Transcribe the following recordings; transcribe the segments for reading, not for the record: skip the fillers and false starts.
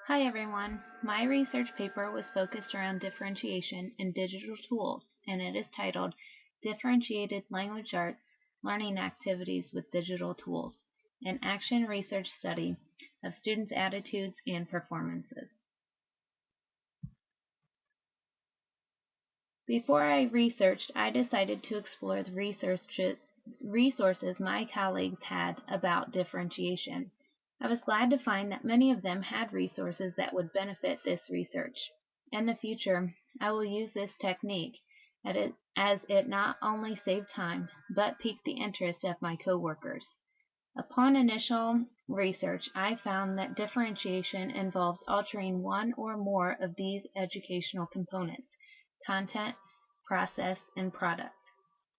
Hi everyone. My research paper was focused around differentiation in digital tools, and it is titled Differentiated Language Arts Learning Activities with Digital Tools, an action research study of students' attitudes and performances. Before I researched, I decided to explore the resources my colleagues had about differentiation. I was glad to find that many of them had resources that would benefit this research. In the future, I will use this technique as it not only saved time, but piqued the interest of my coworkers. Upon initial research, I found that differentiation involves altering one or more of these educational components: content, process, and product.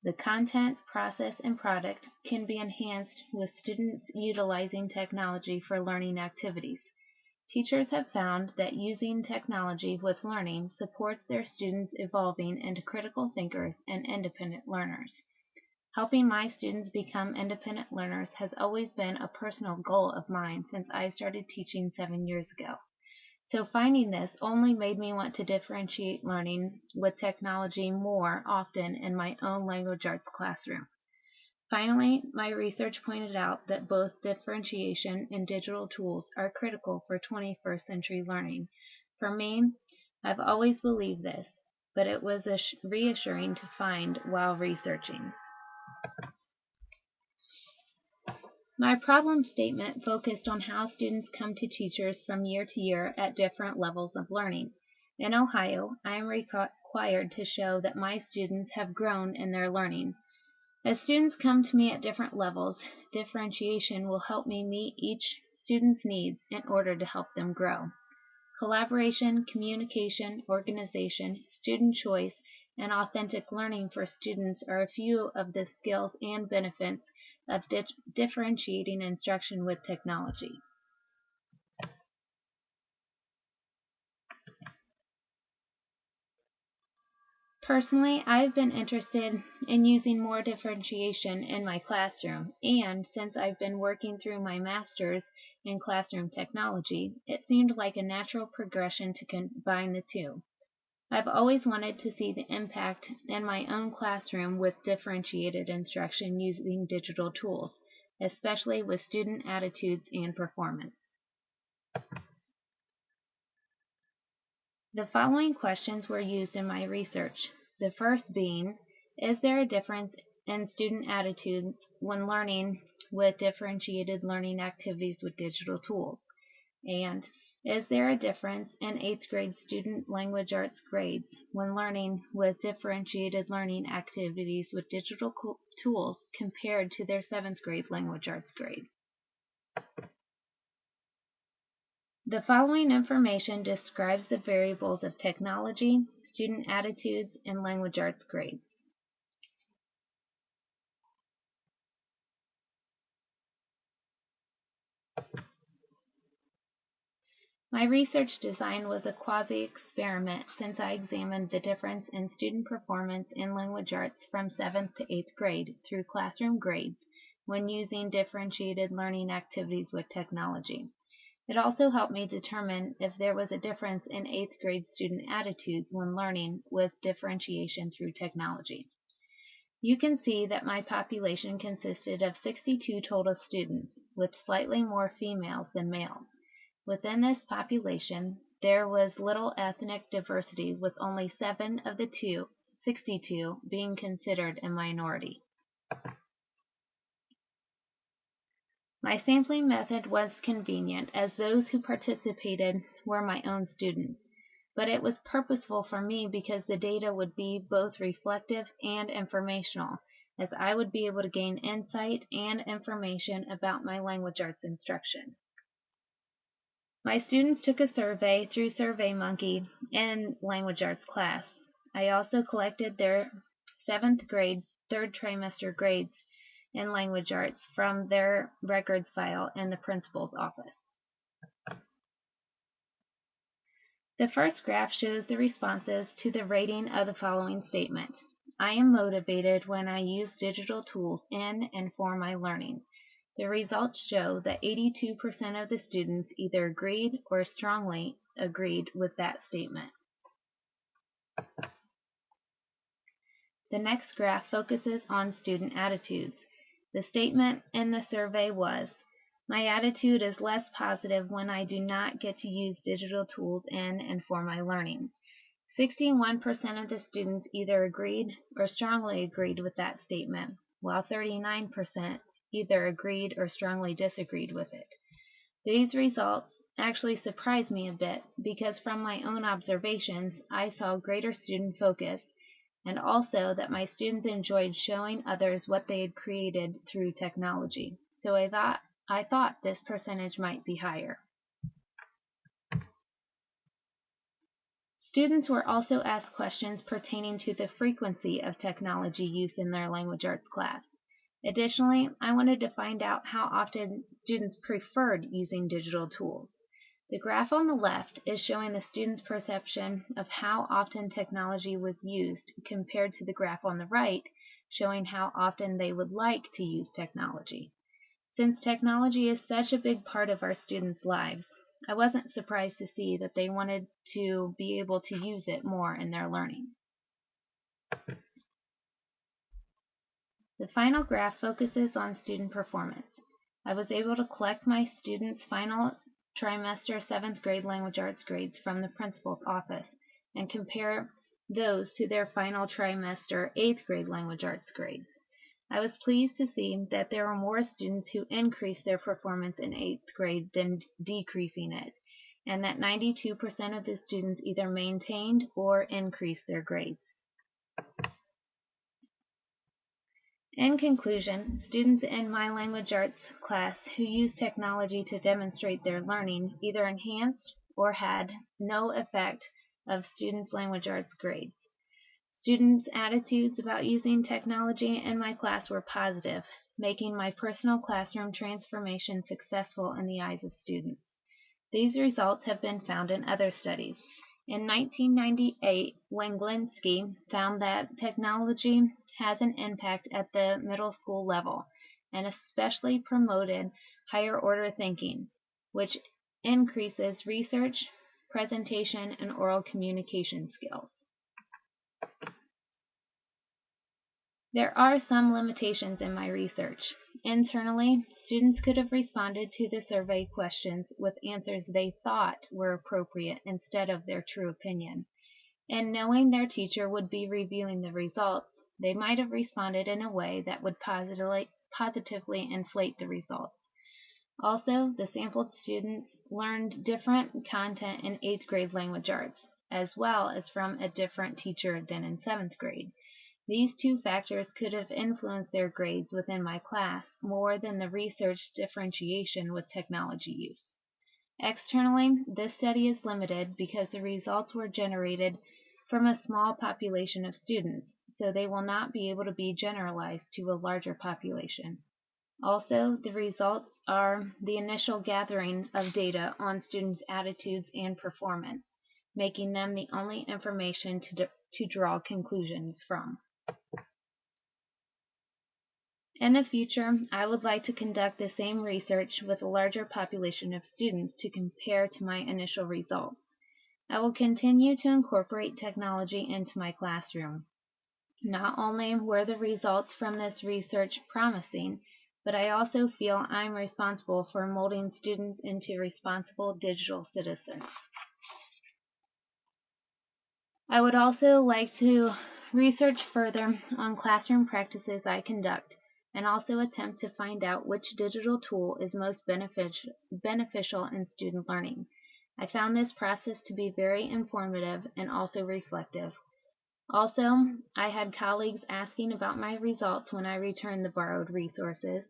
The content, process, and product can be enhanced with students utilizing technology for learning activities. Teachers have found that using technology with learning supports their students evolving into critical thinkers and independent learners. Helping my students become independent learners has always been a personal goal of mine since I started teaching 7 years ago. So finding this only made me want to differentiate learning with technology more often in my own language arts classroom. Finally, my research pointed out that both differentiation and digital tools are critical for 21st century learning. For me, I've always believed this, but it was reassuring to find while researching. My problem statement focused on how students come to teachers from year to year at different levels of learning. In Ohio, I am required to show that my students have grown in their learning. As students come to me at different levels, differentiation will help me meet each student's needs in order to help them grow. Collaboration, communication, organization, student choice, and authentic learning for students are a few of the skills and benefits of differentiating instruction with technology. Personally, I've been interested in using more differentiation in my classroom, and since I've been working through my master's in classroom technology, it seemed like a natural progression to combine the two. I've always wanted to see the impact in my own classroom with differentiated instruction using digital tools, especially with student attitudes and performance. The following questions were used in my research. The first being, is there a difference in student attitudes when learning with differentiated learning activities with digital tools? And is there a difference in 8th grade student language arts grades when learning with differentiated learning activities with digital tools compared to their 7th grade language arts grade? The following information describes the variables of technology, student attitudes, and language arts grades. My research design was a quasi-experiment since I examined the difference in student performance in language arts from 7th to 8th grade through classroom grades when using differentiated learning activities with technology. It also helped me determine if there was a difference in 8th grade student attitudes when learning with differentiation through technology. You can see that my population consisted of 62 total students, with slightly more females than males. Within this population, there was little ethnic diversity, with only 7 of the 62 being considered a minority. My sampling method was convenient, as those who participated were my own students, but it was purposeful for me because the data would be both reflective and informational, as I would be able to gain insight and information about my language arts instruction. My students took a survey through SurveyMonkey in language arts class. I also collected their 7th grade third trimester grades in language arts from their records file in the principal's office. The first graph shows the responses to the rating of the following statement. I am motivated when I use digital tools in and for my learning. The results show that 82% of the students either agreed or strongly agreed with that statement. The next graph focuses on student attitudes. The statement in the survey was, "My attitude is less positive when I do not get to use digital tools in and for my learning." 61% of the students either agreed or strongly agreed with that statement, while 39% either agreed or strongly disagreed with it. These results actually surprised me a bit because from my own observations, I saw greater student focus and also that my students enjoyed showing others what they had created through technology. So I thought this percentage might be higher. Students were also asked questions pertaining to the frequency of technology use in their language arts class. Additionally, I wanted to find out how often students preferred using digital tools. The graph on the left is showing the students' perception of how often technology was used compared to the graph on the right showing how often they would like to use technology. Since technology is such a big part of our students' lives, I wasn't surprised to see that they wanted to be able to use it more in their learning. The final graph focuses on student performance. I was able to collect my students' final trimester 7th grade language arts grades from the principal's office and compare those to their final trimester 8th grade language arts grades. I was pleased to see that there were more students who increased their performance in 8th grade than decreasing it, and that 92% of the students either maintained or increased their grades. In conclusion, students in my language arts class who used technology to demonstrate their learning either enhanced or had no effect of students' language arts grades. Students' attitudes about using technology in my class were positive, making my personal classroom transformation successful in the eyes of students. These results have been found in other studies. In 1998, Wenglinski found that technology has an impact at the middle school level and especially promoted higher order thinking, which increases research, presentation, and oral communication skills. There are some limitations in my research. Internally, students could have responded to the survey questions with answers they thought were appropriate instead of their true opinion. And knowing their teacher would be reviewing the results, they might have responded in a way that would positively inflate the results. Also, the sampled students learned different content in 8th grade language arts, as well as from a different teacher than in 7th grade. These two factors could have influenced their grades within my class more than the research differentiation with technology use. Externally, this study is limited because the results were generated from a small population of students, so they will not be able to be generalized to a larger population. Also, the results are the initial gathering of data on students' attitudes and performance, making them the only information to draw conclusions from. In the future, I would like to conduct the same research with a larger population of students to compare to my initial results. I will continue to incorporate technology into my classroom. Not only were the results from this research promising, but I also feel I'm responsible for molding students into responsible digital citizens. I would also like to research further on classroom practices I conduct and also attempt to find out which digital tool is most beneficial in student learning. I found this process to be very informative and also reflective. Also, I had colleagues asking about my results when I returned the borrowed resources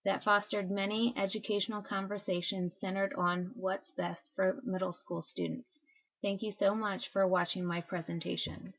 that fostered many educational conversations centered on what's best for middle school students. Thank you so much for watching my presentation.